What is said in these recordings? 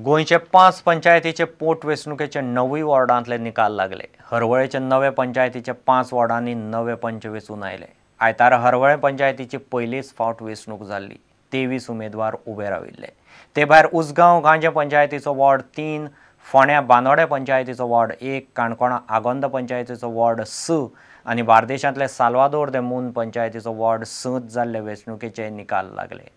गोंयचे 5 पंचायतीचे पोटवेंचणुकेचे 9 वॉर्डांतले निकाल लागले। हरवळेचे नवे पंचायतीचे 5 वॉर्डांनी नवे पंच वेंचून आयले। आयतार हरवळे पंचायतीची पयलीच फावट वेंचणूक जाल्ली। 23 उमेदवार उबे राविल्ले। ते भायर उसगांव गांजे पंचायतीचो वॉर्ड 3, फोंड्या बांदोडे पंचायतीचो वॉर्ड 1, काणकोणा आगोंद पंचायतीचो वॉर्ड 6 आनी बार्देशांतले साल्वादोर दे मून पंचायतीचो वॉर्ड 7 जाल्ले वेंचणुकेचे निकाल लागले।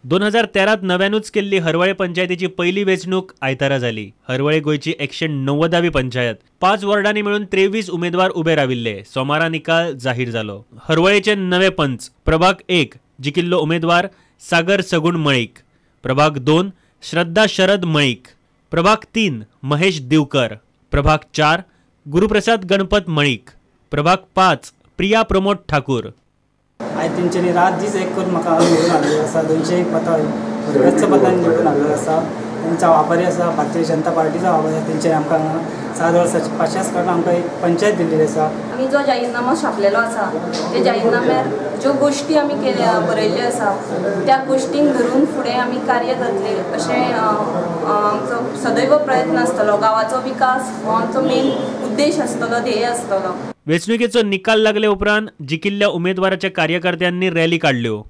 2013त नव्यानूच केल्ली हरवळे पंचायतीची पहिली वेंचणूक आयतारा जाली। हरवळे गोंयची 190वी पंचायत। 5 वॉर्डांनी मिळून 23 उमेदवार उबे राविल्ले। सोमारा निकाल जाहीर जालो। हरवळेचे नवे पंच प्रभाग 1 जिकिल्लो उमेदवार सागर सगुण मळीक, प्रभाग 2 श्रद्धा शरद मळीक, प्रभाग 3 महेश दिवकर, प्रभाग 4 गुरुप्रसाद गणपत मळीक, प्रभाग 5 प्रिया प्रमोद ठाकूर। आयज तेंच्यांनी रात दीस एक करून म्हाका निवडून हाडलेलो आसा। 201 मतां बऱ्याच मतांनी निवडून हाडलेलो आसा। तेंचो आभारी आसा, भारतीय जनता पार्टीचो आभारी आसा। तेंच्यांनी आमकां 7 वर्सांच्या पाश्यास काळान आमकां एक पंचायत दिल्ली आसा। आमी जो जाहीरनामो छापलेलो आसा ते जाहीरनाम्यार ज्यो गोश्टी आमी केल्या बरयल्ल्यो आसा त्या गोश्टींक धरून फुडें आमी कार्य करतले अशें आमचो सदैव प्रयत्न आसतलो। गांवाचो विकास हो आमचो मेन उद्देश आसतलो, ध्येय आसतलो। वेंचणुकेचो निकाल लागले उपरांत जिकिल्ल्या उमेदवाराच्या कार्यकर्त्यांनी रॅली काढल्यो।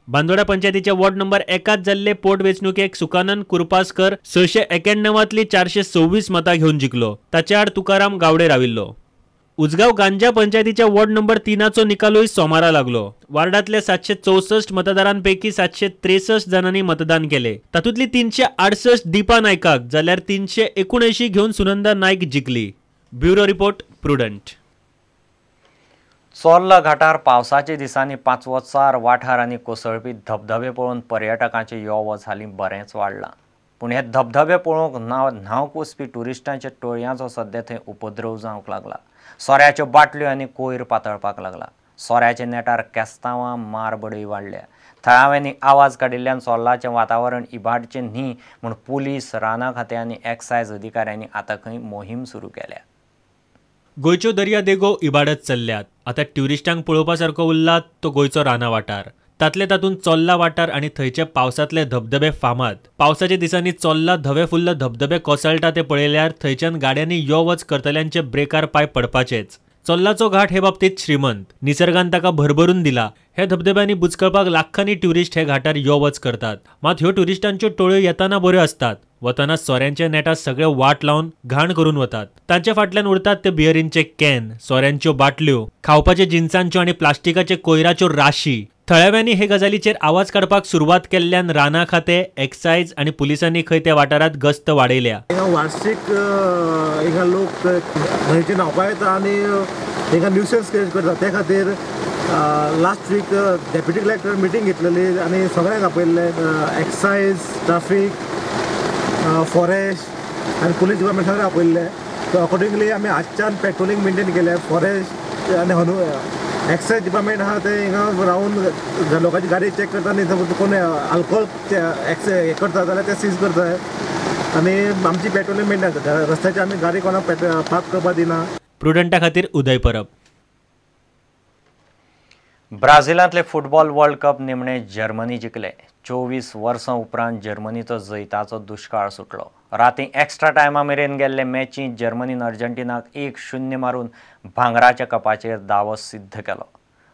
बांदोडा पंचायतीच्या वॉर्ड नंबर 1 जाल्ले पोटवेंचणुकेक सुकानंद कुरपासकर 691तली 426 मतां घेवन जिखलो। ताचे आड तुकाराम गावडे राविल्लो। उसगांव गांजा पंचायतीच्या वॉर्ड नंबर 3चो निकालूय सोमारा लागलो। वार्डांतल्या 764 मतदारांपैकी 763 जणांनी मतदान केले। तातूंतली 368 दीपा नायकाक जाल्यार 379 घेवन सुनंदा नायक जिखली। Bureau report prudent. चोर्ला घाटार पावसाच्या दिसांनी पांचवोचार वाठार आनी कोसळपी धबधबे पळोवन पर्यटकांची यो वच हालीं बरेंच वाडलां। पूण हे धबधबे पळोवंक न्हांव कुसपी ट्युरिस्टांच्या टोळयांचो सद्या थंय उपद्रव जावंक लागला। सोऱ्याच्यो बाटल्यो आनी कोयर पातळपाक लागला। सोऱ्याच्या नेटार केस्तांवां मारबडय वाडल्या। थळाव्यांनी आवाज काडिल्ल्यान चोर्लाचें वातावरण इबाडचें न्ही म्हूण पुलीस, रानां खातें आनी एक्सायज अधिकाऱ्यांनी आतां खंय मोहीम सुरू केल्या। गोंयच्यो दर्या देगो इबाडत चल्ल्यात। आता ट्युरिस्टांक पळोवपासारको उरला तो गोंयचो राना वाठार। तातले तातूंत चोर्ला वाठार आनी थंयचे पावसांतले धबधबे फामाद। पावसाच्या दिसांनी चोर्ला धवे फुल्ल धबधबे कोसळटा ते पळयल्यार थंयच्यान गाड्यांनी यो वच करतल्यांचे ब्रेकार पाय पडपाचेच। चोर्लाचो घाट हे बाबतींत श्रीमंत। निसर्गान ताका भरभरून दिला। हे धबधब्यांनी बुचकळपाक लाखांनी ट्युरिस्ट हे घाटार यो वच करतात। मात ह्यो ट्युरिस्टांच्यो टोळयो येताना बऱ्यो असतात, वतना सोऱ्यांच्या नेटार सगळे वाट लावन घाण करून वतात। तांच्या फाटल्यान उरतात ते बियरींचे कॅन, सोऱ्यांच्यो बाटल्यो, खावपाचे जिन्सांच्यो आनी प्लास्टिकाचे कोयराच्यो राशी। थळाव्यांनी हे गजालीचेर आवाज काडपाक सुरवात केल्ल्यान राना खातें, एक्सायज आनी पुलिसांनी खंय त्या वाठारांत गस्त वाडयल्या। वार्षिक हिंगा लोक न्हंयचे न्हावपाक येता आनी हिंगा न्यूसन्स क्रिएट करता। त्या खातीर last week deputy collector meeting घेतलेली आनी सगळ्यांक आपयल्ले एक्सायज, ट्राफीक, फॉरेस्ट आनी पुलीस डिपार्टमेंट सगळे आपयल्ले। सो अकॉर्डिंगली आमी आजच्यान पेट्रोलिंग मेंटेन केलें। फॉरेस्ट आनी एक्सायज डिपार्टमेंट आहा ते हिंगा रावन लोकांची गाडी चेक करता आनी कोण आल्कोहोल हे करता जाल्यार ते सीज करता आनी आमची पेट्रोलिंग मेंटेन जाता। रस्त्याचेर आमी गाडी कोणाक पार्क करपाक दिना। प्रुडंटा खातीर उदय परब। ब्राझीलांतले फुटबॉल वर्ल्ड कप निमणे जर्मनी जिखले। 24 वर्सां उपरांत जर्मनीचो जैताचो दुश्काळ सुटलो। रातीं एक्स्ट्रा टायमा मेरेन गेल्ले मॅचींत जर्मनीन अर्जंटिनाक 1-0 मारून भांगराच्या कपाचेर दावो सिद्ध केलो।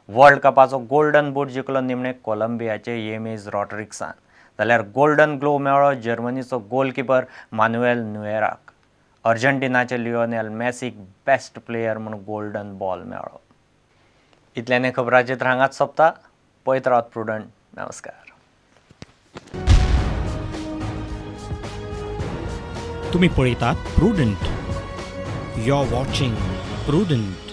वर्ल्ड कपाचो गोल्डन बूट जिखलो निमणे कोलंबियाचे येमेज रॉड्रिग्सान, जाल्यार गोल्डन ग्लोव मेळ्ळो जर्मनीचो गोलकीपर मानुएल न्युएराक। अर्जंटिनाचे लिओनेल मेसीक बेस्ट प्लेयर म्हूण गोल्डन बॉल मेळ्ळो। इतल्यान खबरांचें हांगाच सोंपता। पळयत रावत प्रुडंट। नमस्कार। तुम्ही पळयतात Prudent. You are watching prudent.